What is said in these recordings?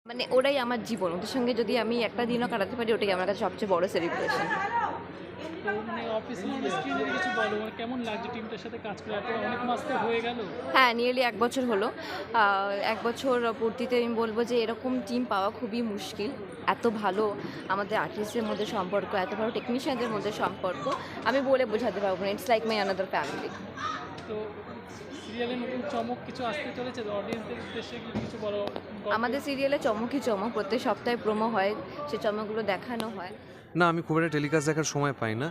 মানে ওরাই আমার জীবন, ওদের সঙ্গে যদি আমি একটা দিনও কাটাতে পারি ওটাই আমার কাছে সবচেয়ে বড় সেলিব্রেশন। তো মানে অফিসিয়াল স্ক্রিনে যদি কিছু বলো, মানে কেমন লাগছে টিমটার সাথে কাজ করে? এত অনেক মাস তো হয়ে গেল। হ্যাঁ, নিয়ারলি 1 বছর হলো। 1 বছর পূর্তিতে আমি বলবো যে এরকম টিম পাওয়া খুবই মুশকিল। এত ভালো আমাদের আর্টিস্টদের মধ্যে সম্পর্ক, এত ভালো টেকনিশিয়ানদের মধ্যে সম্পর্ক, আমি বলে বোঝাতে পারবো না। It's like my another family. তো সিরিয়ালে নতুন চমক কিছু আসতে চলেছে, তো অডিয়েন্সদের উদ্দেশ্যে কি কিছু বলো? আমাদের সিরিয়ালে চমকই চমক, প্রত্যেক সপ্তাহে প্রোমো হয়, সে চমকগুলো দেখানো হয়। না, আমি খুব একটা টেলিকাস্ট দেখার সময় পাই না।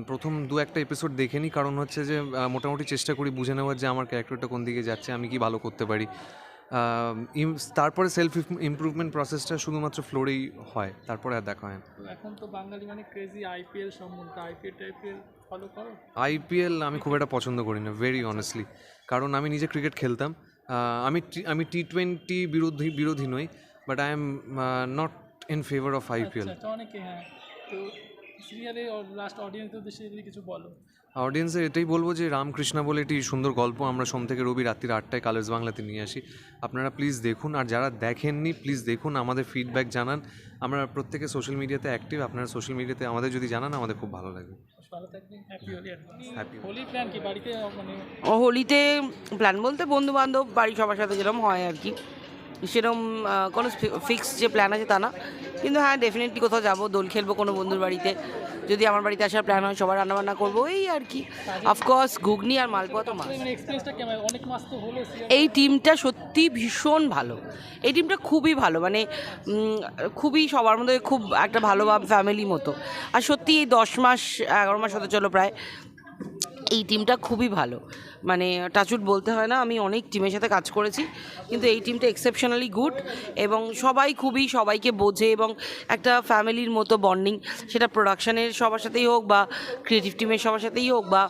প্রথম দু একটা এপিসোড দেখে নিই, কারণ হচ্ছে যে মোটামুটি চেষ্টা করি বুঝে নেওয়ার যে আমার ক্যারেক্টারটা কোন দিকে যাচ্ছে, আমি কি ভালো করতে পারি। তারপরে সেলফ ইমপ্রুভমেন্ট প্রসেসটা শুধুমাত্র ফ্লোরেই হয়, তারপরে আর দেখা হয় না। তো এখন তো বাঙালি মানে ক্রেজি আইপিএল সম্বন্ধে, আইপিএল ফলো করো? আইপিএল আমি খুব একটা পছন্দ করি না, ভেরি অনেস্টলি। কারণ আমি নিজে ক্রিকেট খেলতাম। আমি টি-20 বিরোধী নই, but I am not in favour of IPL. আচ্ছা, অনেকে, হ্যাঁ। তো সিরিয়ালে লাস্ট অডিয়েন্সদের উদ্দেশ্যে যদি কিছু বলো। অডিয়েন্সে এটাই বলবো যে রামকৃষ্ণা বলে একটি সুন্দর গল্প আমরা সোম থেকে রবি রাত্রি 8টায় কালার্স বাংলাতে নিয়ে আসি। আপনারা প্লিজ দেখুন, আর যারা দেখেননি প্লিজ দেখুন, আমাদের ফিডব্যাক জানান। আমরা প্রত্যেকে সোশ্যাল মিডিয়াতে অ্যাক্টিভ, আপনারা সোশ্যাল মিডিয়াতে আমাদের যদি জানান আমাদের খুব ভালো লাগবে। ভালো থাকবেন, happy Holi. Happy Holi plan কি বাড়িতে মানে? হোলিতে প্ল্যান বলতে বন্ধু বান্ধব বাড়ির সবার সাথে যেরকম হয় আর কি, সেরকম কোনো ফিক্স যে প্ল্যান আছে তা না, কিন্তু হ্যাঁ ডেফিনেটলি কোথাও যাবো, দোল খেলবো কোনো বন্ধুর বাড়িতে। যদি আমার বাড়িতে আসার প্ল্যান হয় সবার রান্নাবান্না করবো এই আর কি। অফকোর্স ঘুগনি আর মালপোয়া তো মাছ। মানে এক্সপেরিয়েন্সটা কেমন? অনেক মাস তো হলো এই টিমটা সত্যি ভীষণ ভালো, এই টিমটা খুবই ভালো, মানে খুবই সবার মধ্যে খুব একটা ভালো ফ্যামিলি মতো। আর সত্যি এই 10 মাস 11 মাস হতে চলো প্রায়, এই টিমটা খুবই ভালো। মানে টাচউড বলতে হয় না, আমি অনেক টিমের সাথে কাজ করেছি, কিন্তু এই টিমটা এক্সেপশনালি গুড, এবং সবাই খুবই সবাইকে বোঝে, এবং একটা ফ্যামিলির মতো বন্ডিং, সেটা প্রোডাকশানের সবার সাথেই হোক বা ক্রিয়েটিভ টিমের সবার সাথেই হোক বা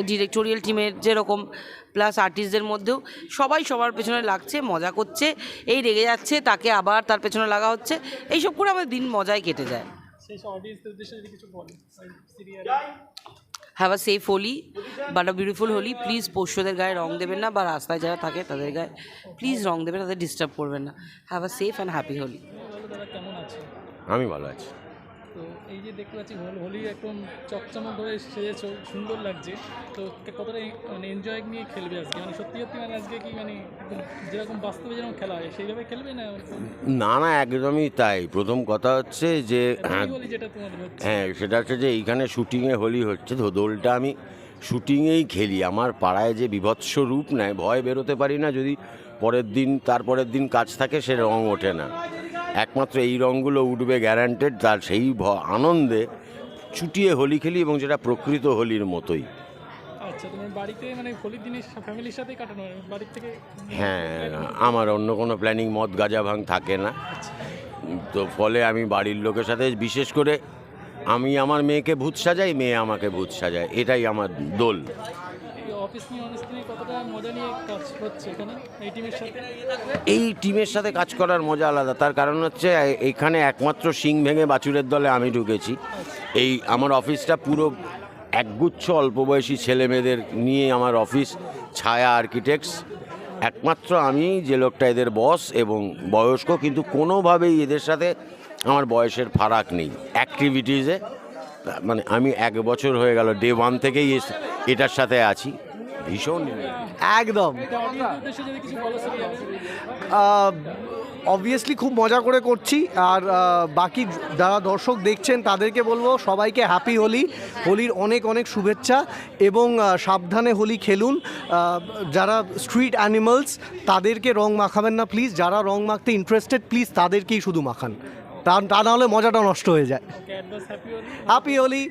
ডিরেক্টোরিয়াল টিমের যেরকম, প্লাস আর্টিস্টদের মধ্যেও সবাই সবার পেছনে লাগছে, মজা করছে, এই রেগে যাচ্ছে তাকে আবার তার পেছনে লাগা হচ্ছে, এইসব করে আমাদের দিন মজায় কেটে যায়। সেই অডিয়েন্সদের উদ্দেশ্যে যদি কিছু বলো serial. Have a safe Holi but a beautiful Holi. Please পোষ্যদের গায়ে রং দেবেন না, বা রাস্তায় যারা থাকে তাদের গায়ে প্লিজ রং দেবেন, তাদের ডিস্টার্ব করবেন না। Have a safe and happy Holi. দাদা কেমন আছে? আমি ভালো আছি। তো এই যে দেখতে পাচ্ছি হোলি একদম চকচমক ধরে সেজেছো, সুন্দর লাগছে। তো কতটা মানে এনজয় নিয়ে খেলবে আজকে? মানে সত্যি সত্যি মানে আজকে কি মানে একদম যেরকম বাস্তবে যেরকম খেলা হয় সেইভাবে খেলবে না? না না, একদমই তাই। প্রথম কথা হচ্ছে যে হোলি যেটা তোমাদের হচ্ছে। হ্যাঁ, সেটা হচ্ছে যে এইখানে শুটিংয়ে হোলি হচ্ছে, তো দোলটা আমি শুটিংয়েই খেলি। আমার পাড়ায় যে বিভৎস রূপ নেয়, ভয় বেরোতে পারি না, যদি তারপরের দিন কাজ থাকে সে রং ওঠে না। একমাত্র এই রঙগুলো উঠবে গ্যারান্টেড, তার সেই আনন্দে চুটিয়ে হোলি খেলি, এবং যেটা প্রকৃত হোলির মতোই। আচ্ছা, তোমার বাড়িতে মানে হোলির দিনে ফ্যামিলির সাথেই কাটানো হয় বাড়ির থেকে? হ্যাঁ, আমার অন্য কোনো প্ল্যানিং মদ গাঁজা ভাং থাকে না। তো ফলে আমি বাড়ির লোকের সাথে, বিশেষ করে আমি আমার মেয়েকে ভূত সাজাই, মেয়ে আমাকে ভূত সাজায়, এটাই আমার দোল। অফিস নিয়ে অনুষ্ঠানে কতটা মজা নিয়ে কাজ হচ্ছে এখানে এই টিমের সাথে? এই টিমের সাথে কাজ করার মজা আলাদা। তার কারণ হচ্ছে এখানে একমাত্র শিং ভেঙে বাছুরের দলে আমি ঢুকেছি। এই আমার অফিসটা পুরো একগুচ্ছ অল্প বয়সী ছেলে মেয়েদের নিয়ে আমার অফিস, ছায়া আর্কিটেক্টস। একমাত্র আমি যে লোকটা এদের বস এবং বয়স্ক, কিন্তু কোনোভাবেই এদের সাথে আমার বয়সের ফারাক নেই অ্যাক্টিভিটিসে। মানে আমি 1 বছর হয়ে গেল, ডে 1 থেকেই এটার সাথে আছি। ভীষণ একদম অডিয়েন্সের উদ্দেশ্যে যদি কিছু বলো সিরিয়াল। অবভিয়াসলি খুব মজা করে করছি, আর বাকি যারা দর্শক দেখছেন তাদেরকে বলবো সবাইকে হ্যাপি হোলি, হোলির অনেক অনেক শুভেচ্ছা, এবং সাবধানে হোলি খেলুন। যারা স্ট্রিট অ্যানিমালস তাদেরকে রং মাখাবেন না প্লিজ, যারা রং মাখতে ইন্টারেস্টেড প্লিজ তাদেরকেই শুধু মাখান, তা নাহলে মজাটা নষ্ট হয়ে যায়। Advance happy Holi. Happy Holi.